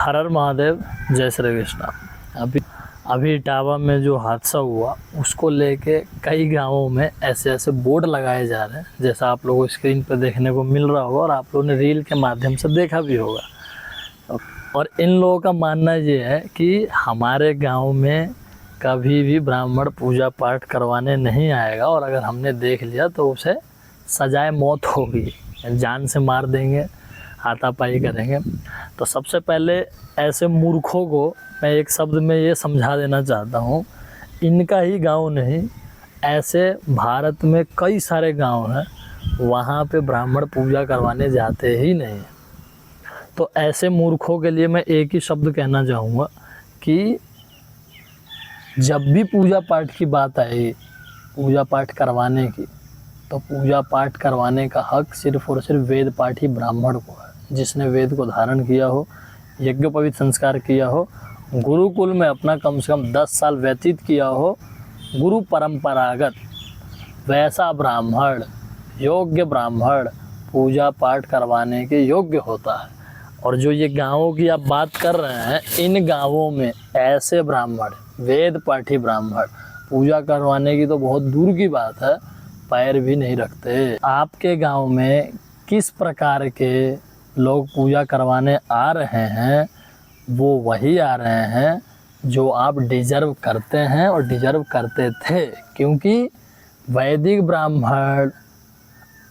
हर हर महादेव, जय श्री कृष्णा। अभी इटावा में जो हादसा हुआ उसको लेके कई गांवों में ऐसे ऐसे बोर्ड लगाए जा रहे हैं, जैसा आप लोगों को स्क्रीन पर देखने को मिल रहा होगा और आप लोगों ने रील के माध्यम से देखा भी होगा। और इन लोगों का मानना ये है कि हमारे गांव में कभी भी ब्राह्मण पूजा पाठ करवाने नहीं आएगा और अगर हमने देख लिया तो उसे सजाए मौत होगी, जान से मार देंगे, हाथापाई करेंगे। तो सबसे पहले ऐसे मूर्खों को मैं एक शब्द में ये समझा देना चाहता हूँ, इनका ही गांव नहीं, ऐसे भारत में कई सारे गांव हैं वहाँ पे ब्राह्मण पूजा करवाने जाते ही नहीं। तो ऐसे मूर्खों के लिए मैं एक ही शब्द कहना चाहूँगा कि जब भी पूजा पाठ की बात आएगी, पूजा पाठ करवाने की, तो पूजा पाठ करवाने का हक सिर्फ और सिर्फ वेद पाठी ब्राह्मण को है, जिसने वेद को धारण किया हो, यज्ञोपवीत संस्कार किया हो, गुरुकुल में अपना कम से कम 10 साल व्यतीत किया हो, गुरु परंपरागत वैसा ब्राह्मण, योग्य ब्राह्मण पूजा पाठ करवाने के योग्य होता है। और जो ये गांवों की आप बात कर रहे हैं, इन गांवों में ऐसे ब्राह्मण, वेद पाठी ब्राह्मण पूजा करवाने की तो बहुत दूर की बात है, पैर भी नहीं रखते। आपके गांव में किस प्रकार के लोग पूजा करवाने आ रहे हैं, वो वही आ रहे हैं जो आप डिजर्व करते हैं और डिजर्व करते थे, क्योंकि वैदिक ब्राह्मण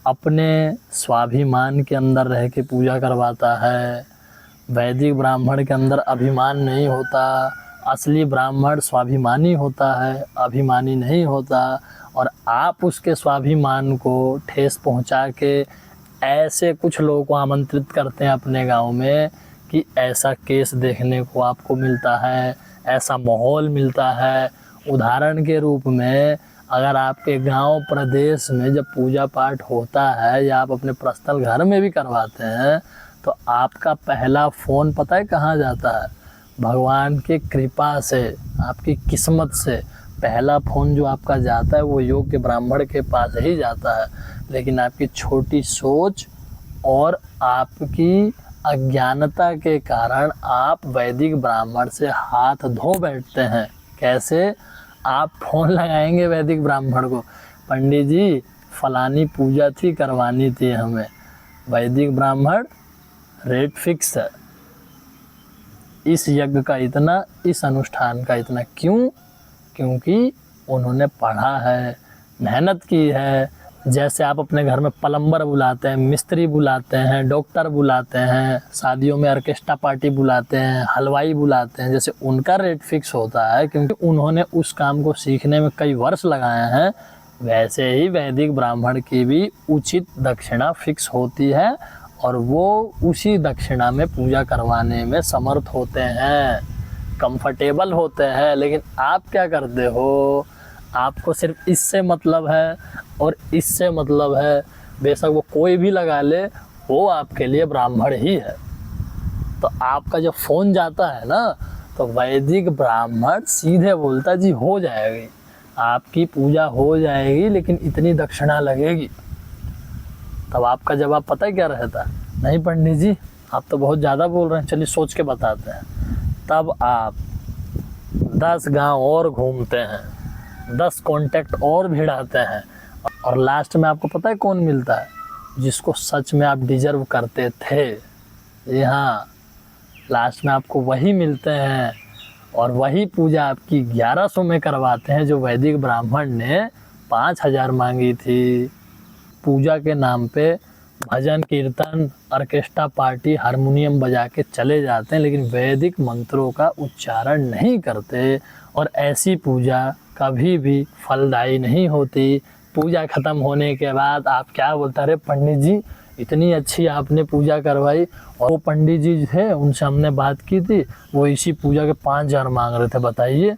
अपने स्वाभिमान के अंदर रह के पूजा करवाता है। वैदिक ब्राह्मण के अंदर अभिमान नहीं होता, असली ब्राह्मण स्वाभिमानी होता है, अभिमानी नहीं होता। और आप उसके स्वाभिमान को ठेस पहुंचा के ऐसे कुछ लोगों को आमंत्रित करते हैं अपने गांव में कि ऐसा केस देखने को आपको मिलता है, ऐसा माहौल मिलता है। उदाहरण के रूप में अगर आपके गांव प्रदेश में जब पूजा पाठ होता है या आप अपने पर्सनल घर में भी करवाते हैं, तो आपका पहला फ़ोन पता है कहाँ जाता है? भगवान की कृपा से, आपकी किस्मत से पहला फ़ोन जो आपका जाता है वो योग्य ब्राह्मण के पास ही जाता है। लेकिन आपकी छोटी सोच और आपकी अज्ञानता के कारण आप वैदिक ब्राह्मण से हाथ धो बैठते हैं। कैसे? आप फ़ोन लगाएंगे वैदिक ब्राह्मण को, पंडित जी फलानी पूजा थी, करवानी थी हमें। वैदिक ब्राह्मण रेट फिक्स है, इस यज्ञ का इतना, इस अनुष्ठान का इतना। क्यों? क्योंकि उन्होंने पढ़ा है, मेहनत की है। जैसे आप अपने घर में प्लम्बर बुलाते हैं, मिस्त्री बुलाते हैं, डॉक्टर बुलाते हैं, शादियों में ऑर्केस्ट्रा पार्टी बुलाते हैं, हलवाई बुलाते हैं, जैसे उनका रेट फिक्स होता है क्योंकि उन्होंने उस काम को सीखने में कई वर्ष लगाए हैं, वैसे ही वैदिक ब्राह्मण की भी उचित दक्षिणा फिक्स होती है और वो उसी दक्षिणा में पूजा करवाने में समर्थ होते हैं, कंफर्टेबल होते हैं। लेकिन आप क्या करते हो? आपको सिर्फ इससे मतलब है और इससे मतलब है, बेशक वो कोई भी लगा ले, वो आपके लिए ब्राह्मण ही है। तो आपका जब फ़ोन जाता है ना, तो वैदिक ब्राह्मण सीधे बोलता जी हो जाएगी, आपकी पूजा हो जाएगी, लेकिन इतनी दक्षिणा लगेगी। तब आपका जवाब पता है क्या रहता है? नहीं पंडित जी आप तो बहुत ज़्यादा बोल रहे हैं, चलिए सोच के बताते हैं। तब आप 10 गांव और घूमते हैं, 10 कॉन्टैक्ट और भिड़ाते हैं और लास्ट में आपको पता है कौन मिलता है? जिसको सच में आप डिजर्व करते थे। जी हाँ, लास्ट में आपको वही मिलते हैं और वही पूजा आपकी 1100 में करवाते हैं जो वैदिक ब्राह्मण ने 5000 मांगी थी। पूजा के नाम पे भजन कीर्तन, ऑर्केस्ट्रा पार्टी, हारमोनियम बजा के चले जाते हैं, लेकिन वैदिक मंत्रों का उच्चारण नहीं करते और ऐसी पूजा कभी भी फलदायी नहीं होती। पूजा ख़त्म होने के बाद आप क्या बोलते? अरे पंडित जी इतनी अच्छी आपने पूजा करवाई, और वो पंडित जी थे उनसे हमने बात की थी, वो इसी पूजा के 5000 मांग रहे थे, बताइए।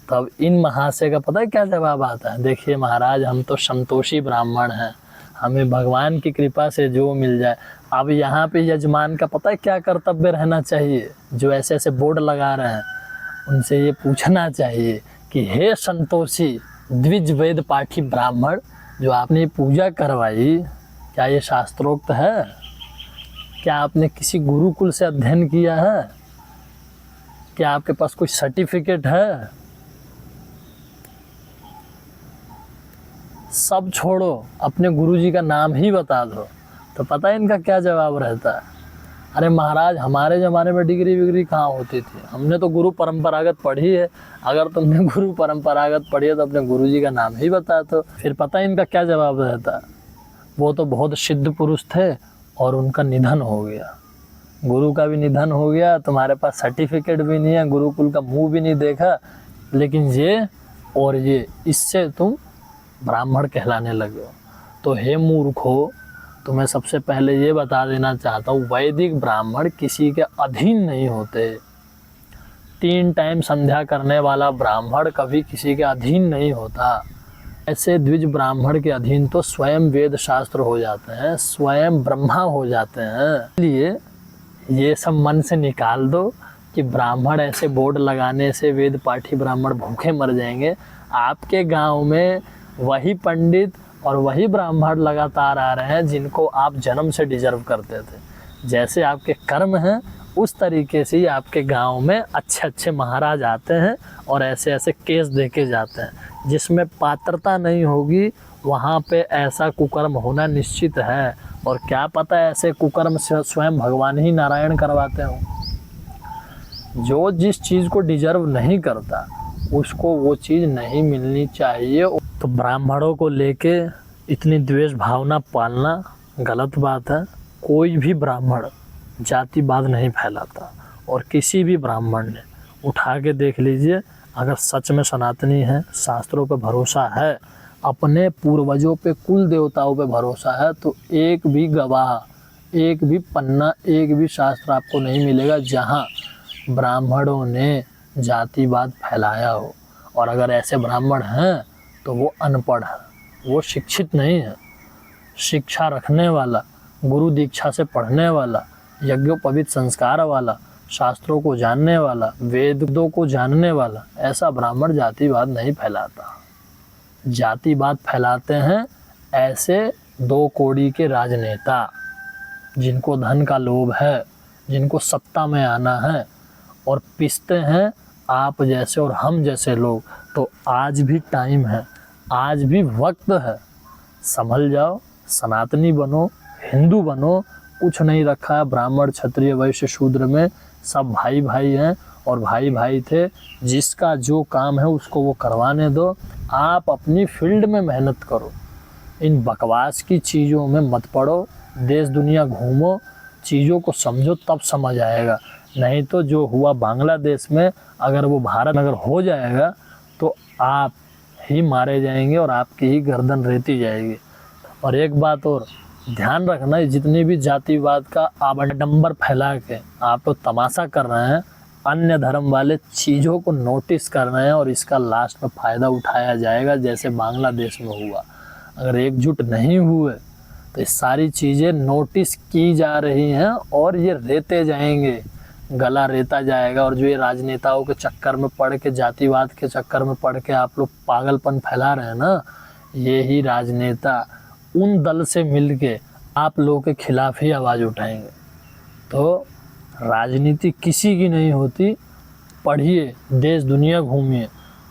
तब इन महाशय का पता है क्या जवाब आता है? देखिए महाराज, हम तो संतोषी ब्राह्मण हैं, हमें भगवान की कृपा से जो मिल जाए। अब यहाँ पे यजमान का पता है क्या कर्तव्य रहना चाहिए? जो ऐसे ऐसे बोर्ड लगा रहे हैं उनसे ये पूछना चाहिए कि हे संतोषी द्विज वेद पाठी ब्राह्मण, जो आपने पूजा करवाई, क्या ये शास्त्रोक्त है? क्या आपने किसी गुरुकुल से अध्ययन किया है? क्या आपके पास कोई सर्टिफिकेट है? सब छोड़ो, अपने गुरुजी का नाम ही बता दो। तो पता है इनका क्या जवाब रहता है? अरे महाराज, हमारे ज़माने में डिग्री विग्री कहाँ होती थी, हमने तो गुरु परंपरागत पढ़ी है। अगर तुमने गुरु परंपरागत पढ़ी है तो अपने गुरुजी का नाम ही बता दो। फिर पता है इनका क्या जवाब रहता है? वो तो बहुत सिद्ध पुरुष थे और उनका निधन हो गया। गुरु का भी निधन हो गया, तुम्हारे पास सर्टिफिकेट भी नहीं है, गुरुकुल का मुंह भी नहीं देखा, लेकिन ये और ये, इससे तुम ब्राह्मण कहलाने लगे हो। तो हे मूर्खो, तो मैं सबसे पहले ये बता देना चाहता हूँ, वैदिक ब्राह्मण किसी के अधीन नहीं होते। 3 टाइम संध्या करने वाला ब्राह्मण कभी किसी के अधीन नहीं होता। ऐसे द्विज ब्राह्मण के अधीन तो स्वयं वेद शास्त्र हो जाते हैं, स्वयं ब्रह्मा हो जाते हैं। इसलिए ये सब मन से निकाल दो कि ब्राह्मण ऐसे बोर्ड लगाने से वेद पाठी ब्राह्मण भूखे मर जाएंगे। आपके गांव में वही पंडित और वही ब्राह्मण लगातार आ रहे हैं जिनको आप जन्म से डिजर्व करते थे। जैसे आपके कर्म हैं उस तरीके से ही आपके गांव में अच्छे अच्छे महाराज आते हैं और ऐसे ऐसे केस देके जाते हैं। जिसमें पात्रता नहीं होगी वहाँ पे ऐसा कुकर्म होना निश्चित है। और क्या पता ऐसे कुकर्म से स्वयं भगवान ही नारायण करवाते हों। जो जिस चीज़ को डिजर्व नहीं करता उसको वो चीज़ नहीं मिलनी चाहिए। तो ब्राह्मणों को लेके इतनी द्वेष भावना पालना गलत बात है। कोई भी ब्राह्मण जातिवाद नहीं फैलाता। और किसी भी ब्राह्मण ने उठा के देख लीजिए, अगर सच में सनातनी है, शास्त्रों पे भरोसा है, अपने पूर्वजों पे, कुल देवताओं पे भरोसा है, तो एक भी गवाह, एक भी पन्ना, एक भी शास्त्र आपको नहीं मिलेगा जहाँ ब्राह्मणों ने जातिवाद फैलाया हो। और अगर ऐसे ब्राह्मण हैं तो वो अनपढ़ है, वो शिक्षित नहीं है। शिक्षा रखने वाला, गुरु दीक्षा से पढ़ने वाला, यज्ञोपवीत संस्कार वाला, शास्त्रों को जानने वाला, वेदों को जानने वाला, ऐसा ब्राह्मण जातिवाद नहीं फैलाता। जातिवाद फैलाते हैं ऐसे 2 कौड़ी के राजनेता जिनको धन का लोभ है, जिनको सत्ता में आना है, और पिसते हैं आप जैसे और हम जैसे लोग। तो आज भी टाइम है, आज भी वक्त है, संभल जाओ, सनातनी बनो, हिंदू बनो। कुछ नहीं रखा है ब्राह्मण, क्षत्रिय, वैश्य, शूद्र में, सब भाई भाई हैं और भाई भाई थे। जिसका जो काम है उसको वो करवाने दो। आप अपनी फील्ड में मेहनत करो, इन बकवास की चीज़ों में मत पड़ो। देश दुनिया घूमो, चीज़ों को समझो, तब समझ आएगा। नहीं तो जो हुआ बांग्लादेश में, अगर वो भारत अगर हो जाएगा तो आप ही मारे जाएंगे और आपकी ही गर्दन रेती जाएगी। और एक बात और ध्यान रखना, जितनी भी जातिवाद का आडंबर फैला के आप तो तमाशा कर रहे हैं, अन्य धर्म वाले चीज़ों को नोटिस कर रहे हैं और इसका लास्ट में फ़ायदा उठाया जाएगा, जैसे बांग्लादेश में हुआ। अगर एकजुट नहीं हुए तो ये सारी चीज़ें नोटिस की जा रही हैं और ये रेते जाएंगे, गला रेता जाएगा। और जो ये राजनेताओं के चक्कर में पड़ के, जातिवाद के चक्कर में पड़ के आप लोग पागलपन फैला रहे हैं ना, ये ही राजनेता उन दल से मिलके आप लोगों के खिलाफ ही आवाज़ उठाएंगे। तो राजनीति किसी की नहीं होती। पढ़िए, देश दुनिया घूमिए,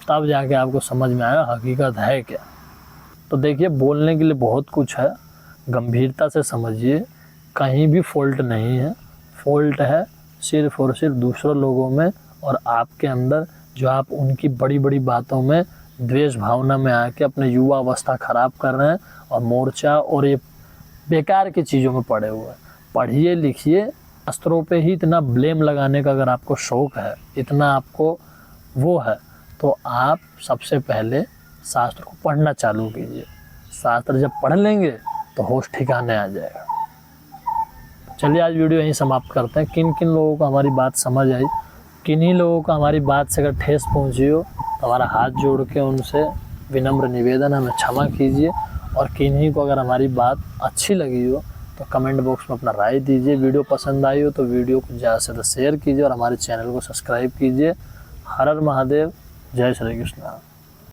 तब जाके आपको समझ में आएगा हकीकत है क्या। तो देखिए, बोलने के लिए बहुत कुछ है, गंभीरता से समझिए। कहीं भी फॉल्ट नहीं है, फॉल्ट है सिर्फ़ और सिर्फ दूसरों लोगों में और आपके अंदर, जो आप उनकी बड़ी बड़ी बातों में द्वेष भावना में आके अपने युवा अवस्था ख़राब कर रहे हैं और मोर्चा और ये बेकार की चीज़ों में पड़े हुए हैं। पढ़िए लिखिए, शास्त्रों पे ही इतना ब्लेम लगाने का अगर आपको शौक़ है, इतना आपको वो है, तो आप सबसे पहले शास्त्र को पढ़ना चालू कीजिए। शास्त्र जब पढ़ लेंगे तो होश ठिकाने आ जाएगा। चलिए आज वीडियो यहीं समाप्त करते हैं। किन किन लोगों को हमारी बात समझ आई, किन्हीं लोगों को हमारी बात से अगर ठेस पहुँची हो तो हमारा हाथ जोड़ के उनसे विनम्र निवेदन, हमें क्षमा कीजिए। और किन्हीं को अगर हमारी बात अच्छी लगी हो तो कमेंट बॉक्स में अपना राय दीजिए। वीडियो पसंद आई हो तो वीडियो को ज़्यादा से ज़्यादा शेयर कीजिए और हमारे चैनल को सब्सक्राइब कीजिए। हर हर महादेव, जय श्री कृष्ण।